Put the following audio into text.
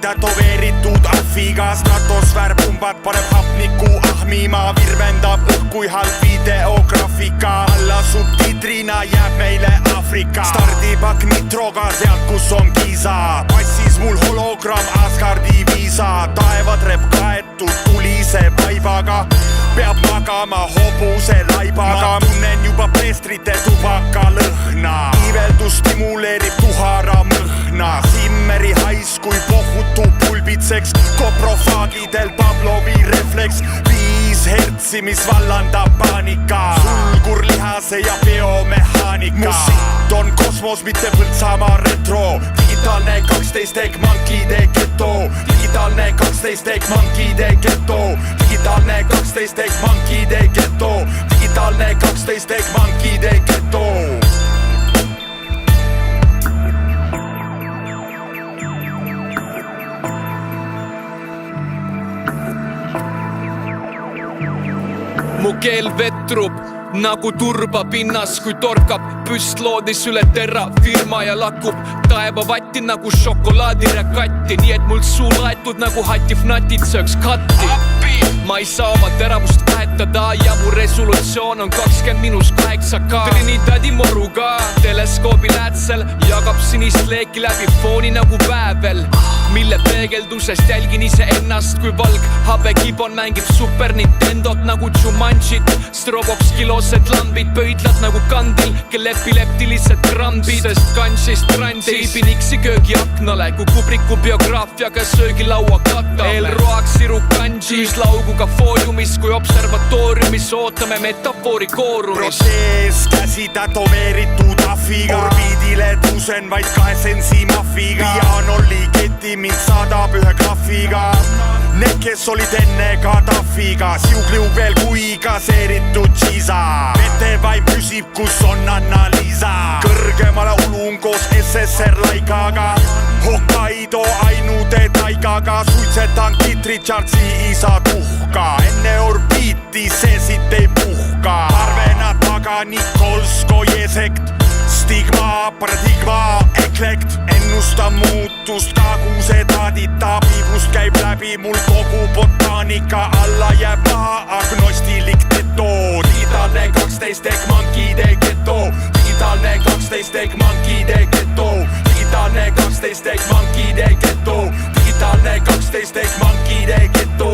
Tätoveeritud ahviga stratosfäär pumbad paneb hapniku ahmima, virvendab õhku halb videograafika, alla subtiitrina jääb meile Aafrika. Stardipakk nitroga sealt, kus on Giza, passis mul hologramm Asgardi viisa, taevad rep kaetud tulise vaibaga, peab magama hobuse laibaga. Ma tunnen juba preestrite tubaka lõhna, iiveldus stimuleerib tuhara mõhna, Simmeri hais kui pohutub pulbitseks, koprofaagidel Pavlovi refleks, 5 hertsi, mis vallandab paanika, sulgur lihase ja biomehaanika. Mu sitt on kosmos, mitte Põltsamaa retro, digitaalne 12 ehk mankide geto, digitaalne 12 ehk mankide geto, digitaalne 12 ehk mankide geto, digitaalne 12 ehk mankide geto. Mu keel vetrub nagu turbapinnas, kui torkab püstloodis üle terra firma ja lakub taevavatti nagu šokolaadirekatti, nii et mul suu laetud nagu hatifnatid sööks katti. Ma ei saa oma teravust vahetada ja mu resolutsioon on 20-8K. Trinidadi moruga teleskoobi läätsel jagab sinist leeki läbi fooni nagu väävel, mille peegeldusest jälgin iseennast, kui valg habekibon mängib Super Nintendot nagu Jumanjit. Strobovski loosed lambid pöidlad nagu kandil, kel epileptilised krambid, sest kansist brandis teibin X-i köögi aknale, kui Kubriku biograafiaga söögilaua katame. Elroaks siru kanjis lauguga fooliumis, kui observatooriumis ootame metafoori koorumis. Protees käsi tätoveeritud ahviga, orbiidile tuusen vaid 2 sensi mahviga, pianolli keti mind saadab ühe klahviga. Need, kes olid enne Gaddafiga, siugliug veel kui gaseeritud Giza, vetevaim küsib, kus on Anna-Liisa, kõrgemale ulun koos SSR laikaga, Hokkaido ainude taigaga, suitsetan Kit Richardsi isa tuhka, enne orbiiti see siit ei puhka, arvena taga Nikolskoje sekt, stigma, paradigma, eklekt, ennustan muutust, kaguse taadita, piibust käib läbi mul kogu botaanika, alla jääb maha agnostilik teto, digitaalne 12 ehk mankide geto, digitaalne 12 ehk mankide geto, digitaalne 12 ehk mankide geto, digitaalne 12 ehk mankide geto.